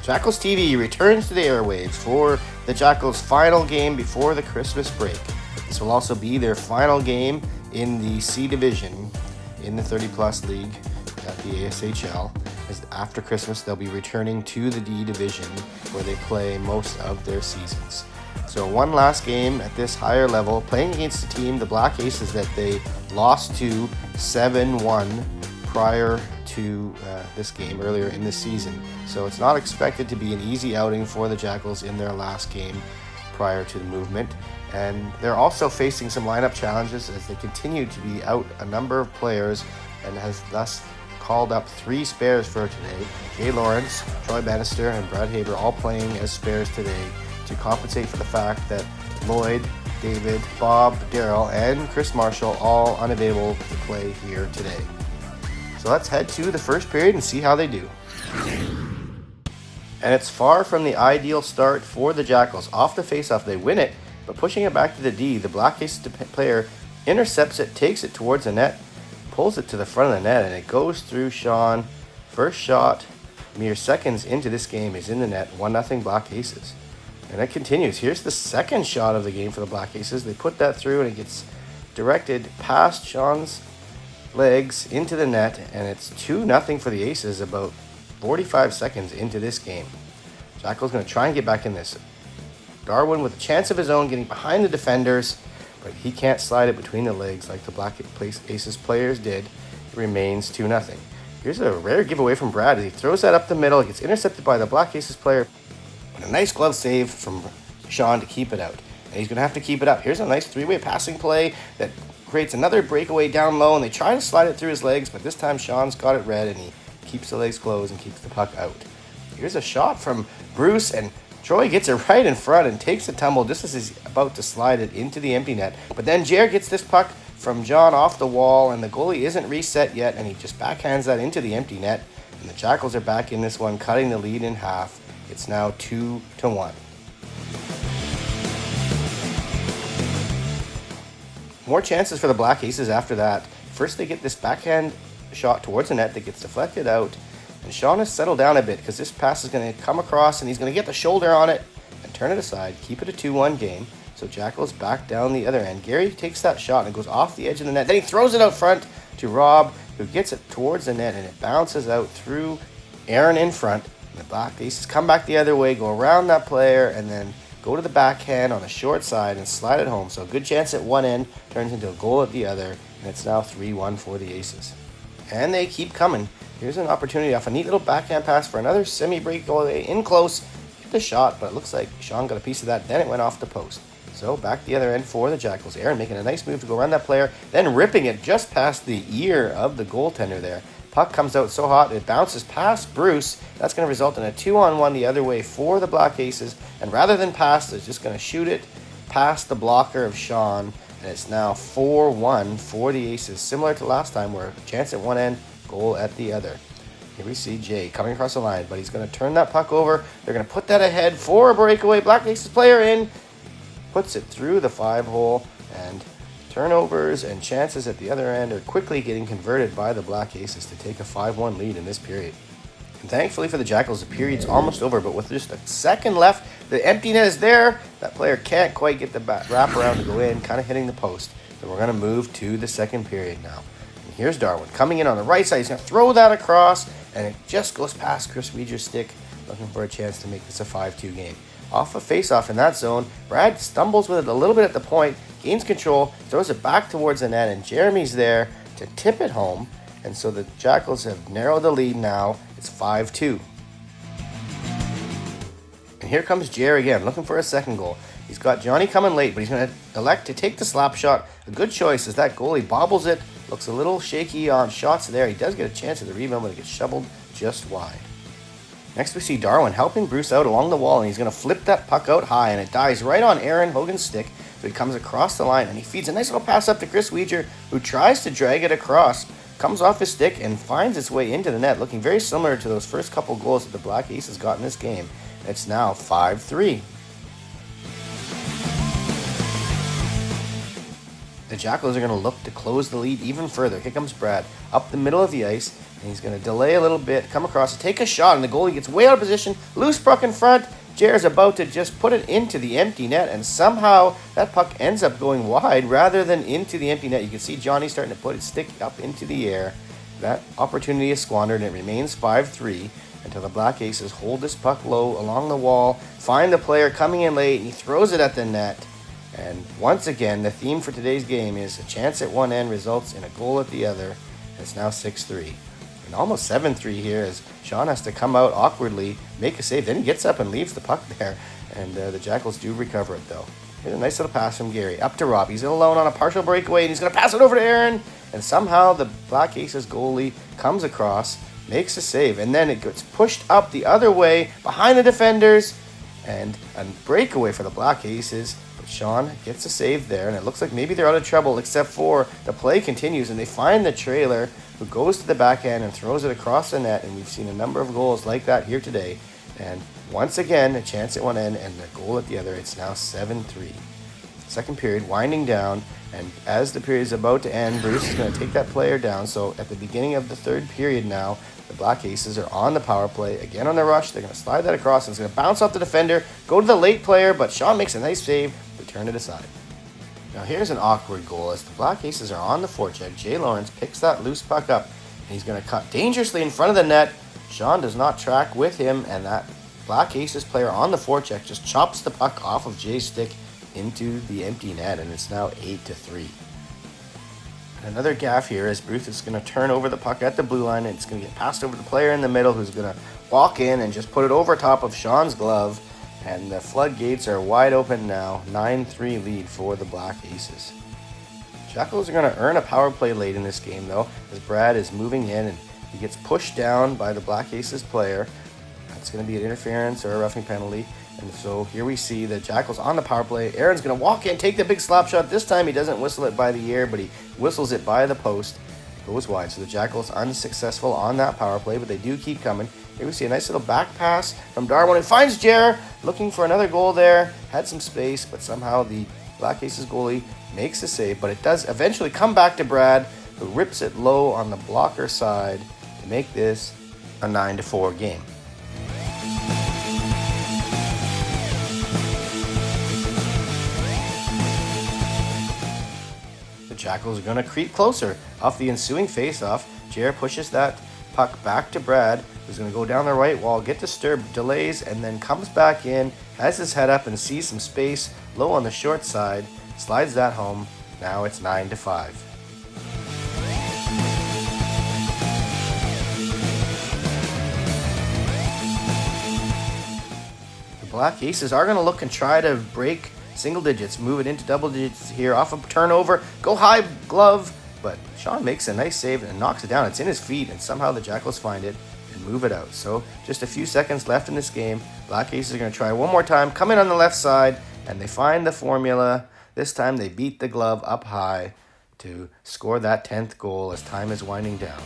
Jackals TV returns to the airwaves for the Jackals' final game before the Christmas break. This will also be their final game in the C Division in the 30-plus league at the ASHL. As after Christmas, they'll be returning to the D Division where they play most of their seasons. So one last game at this higher level, playing against the team, the Black Aces, that they lost to 7-1 prior to this game earlier in the season. So it's not expected to be an easy outing for the Jackals in their last game prior to the movement. And they're also facing some lineup challenges as they continue to be out a number of players, and has thus called up 3 spares for today. Jay Lawrence, Troy Bannister, and Brad Haber all playing as spares today to compensate for the fact that Lloyd, David, Bob, Darryl, and Chris Marshall all unavailable to play here today. So let's head to the first period and see how they do. And it's far from the ideal start for the Jackals. Off the faceoff, they win it, but pushing it back to the D, the Black Aces player intercepts it, takes it towards the net, pulls it to the front of the net, and it goes through Sean. First shot, mere seconds into this game, is in the net, 1-0 Black Aces. And it continues. Here's the second shot of the game for the Black Aces. They put that through, and it gets directed past Sean's legs into the net, and it's 2-0 for the Aces about 45 seconds into this game. Jackals going to try and get back in this. Darwin with a chance of his own, getting behind the defenders, but he can't slide it between the legs like the Black Aces players did. It remains 2-0. Here's a rare giveaway from Brad as he throws that up the middle. It gets intercepted by the Black Aces player. And a nice glove save from Sean to keep it out. And he's going to have to keep it up. Here's a nice 3-way passing play that creates another breakaway down low, and they try to slide it through his legs, but this time Sean's got it red, and he keeps the legs closed and keeps the puck out. Here's a shot from Bruce, and Troy gets it right in front and takes a tumble just as he's about to slide it into the empty net. But then Jared gets this puck from John off the wall, and the goalie isn't reset yet, and he just backhands that into the empty net. And the Jackals are back in this one, cutting the lead in half. It's now 2-1. More chances for the Black Aces after that. First they get this backhand shot towards the net that gets deflected out. And Sean has settled down a bit because this pass is going to come across, and he's going to get the shoulder on it and turn it aside, keep it a 2-1 game. So Jackals back down the other end. Gary takes that shot and goes off the edge of the net. Then he throws it out front to Rob, who gets it towards the net, and it bounces out through Aaron in front. And the Black Aces come back the other way, go around that player, and then go to the backhand on the short side and slide it home. So a good chance at one end turns into a goal at the other, and it's now 3-1 for the Aces. And they keep coming. Here's an opportunity off a neat little backhand pass for another semi-breakaway in close. Hit the shot, but it looks like Sean got a piece of that. Then it went off the post. So back the other end for the Jackals. Aaron making a nice move to go around that player, then ripping it just past the ear of the goaltender there. Puck comes out so hot, it bounces past Bruce. That's going to result in a 2-on-1 the other way for the Black Aces. And rather than pass, they're just going to shoot it past the blocker of Sean. And it's now 4-1 for the Aces, similar to last time where a chance at one end, goal at the other. Here we see Jay coming across the line, but he's going to turn that puck over. They're going to put that ahead for a breakaway. Black Aces player in, puts it through the 5-hole, and turnovers and chances at the other end are quickly getting converted by the Black Aces to take a 5-1 lead in this period. And thankfully for the Jackals, the period's almost over, but with just a second left, the empty net is there. That player can't quite get the wrap around to go in, kind of hitting the post. So we're going to move to the second period now. And here's Darwin coming in on the right side. He's going to throw that across, and it just goes past Chris Weeger's stick, looking for a chance to make this a 5-2 game. Off a face-off in that zone, Brad stumbles with it a little bit at the point, gains control, throws it back towards the net, and Jeremy's there to tip it home. And so the Jackals have narrowed the lead now. It's 5-2. And here comes Jer again, looking for a second goal. He's got Johnny coming late, but he's going to elect to take the slap shot. A good choice as that goalie bobbles it. Looks a little shaky on shots there. He does get a chance at the rebound, but it gets shoveled just wide. Next we see Darwin helping Bruce out along the wall, and he's going to flip that puck out high, and it dies right on Aaron Hogan's stick. So he comes across the line, and he feeds a nice little pass up to Chris Weeger, who tries to drag it across, comes off his stick, and finds its way into the net, looking very similar to those first couple goals that the Black Aces got in this game. It's now 5-3. The Jackals are going to look to close the lead even further. Here comes Brad up the middle of the ice, And he's going to delay a little bit, come across, take a shot, and the goalie gets way out of position. Loose puck in front. Jared's about to just put it into the empty net, and somehow that puck ends up going wide rather than into the empty net. You can see Johnny starting to put his stick up into the air. That opportunity is squandered, and it remains 5-3 until the Black Aces hold this puck low along the wall, find the player coming in late, and he throws it at the net. And once again, the theme for today's game is a chance at one end results in a goal at the other. And it's now 6-3. And almost 7-3 here as Sean has to come out awkwardly, make a save. Then he gets up and leaves the puck there. And the Jackals do recover it, though. Here's a nice little pass from Gary. Up to Rob. He's alone on a partial breakaway, and he's going to pass it over to Aaron. And somehow the Black Aces goalie comes across, makes a save, and then it gets pushed up the other way behind the defenders. And a breakaway for the Black Aces. But Sean gets a save there, and it looks like maybe they're out of trouble, except for the play continues, and they find the trailer, who goes to the backhand and throws it across the net, and we've seen a number of goals like that here today. And once again, a chance at one end and a goal at the other. It's now 7-3. Second period, winding down, and as the period is about to end, Bruce is going to take that player down. So at the beginning of the third period now, the Black Aces are on the power play. Again on the rush, they're going to slide that across, and it's going to bounce off the defender, go to the late player, but Sean makes a nice save, they turn it aside. Now here's an awkward goal as the Black Aces are on the forecheck. Jay Lawrence picks that loose puck up, and he's going to cut dangerously in front of the net. Sean does not track with him, and that Black Aces player on the forecheck just chops the puck off of Jay's stick into the empty net, and it's now 8-3. Another gaff here as Bruce is going to turn over the puck at the blue line, and it's going to get passed over the player in the middle who's going to walk in and just put it over top of Sean's glove. And the floodgates are wide open now. 9-3 lead for the Black Aces. Jackals are going to earn a power play late in this game, though, as Brad is moving in and he gets pushed down by the Black Aces player. That's going to be an interference or a roughing penalty. And so here we see the Jackals on the power play. Aaron's going to walk in, take the big slap shot. This time he doesn't whistle it by the ear, but he whistles it by the post. It goes wide. So the Jackals unsuccessful on that power play, but they do keep coming. Here we see a nice little back pass from Darwin, who finds Jer, looking for another goal there. Had some space, but somehow the Black Aces goalie makes a save. But it does eventually come back to Brad, who rips it low on the blocker side to make this a 9-4 game. The Jackals are going to creep closer. Off the ensuing face-off, Jer pushes that puck back to Brad, who's going to go down the right wall, get disturbed, delays, and then comes back in, has his head up and sees some space low on the short side, slides that home. Now it's 9-5. The Black Aces are going to look and try to break single digits, move it into double digits here off a turnover, go high glove, but Sean makes a nice save and knocks it down. It's in his feet, and somehow the Jackals find it and move it out. So just a few seconds left in this game. Black Aces are going to try one more time, come in on the left side, and they find the formula. This time they beat the glove up high to score that 10th goal as time is winding down.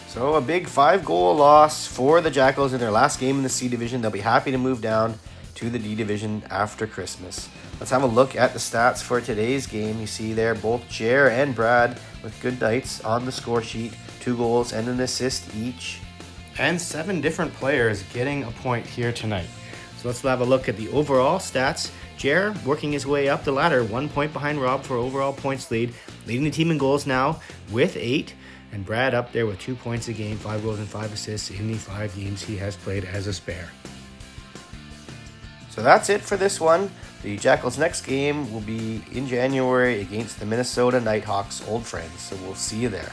So a big 5-goal loss for the Jackals in their last game in the C Division. They'll be happy to move down to the D Division after Christmas. Let's have a look at the stats for today's game. You see there both Jer and Brad with good nights on the score sheet. 2 goals and an assist each. And 7 different players getting a point here tonight. So let's have a look at the overall stats. Jer working his way up the ladder, 1 point behind Rob for overall points lead. Leading the team in goals now with 8. And Brad up there with 2 points a game, 5 goals and 5 assists in the 5 games he has played as a spare. So that's it for this one. The Jackals' next game will be in January against the Minnesota Nighthawks, old friends. So we'll see you there.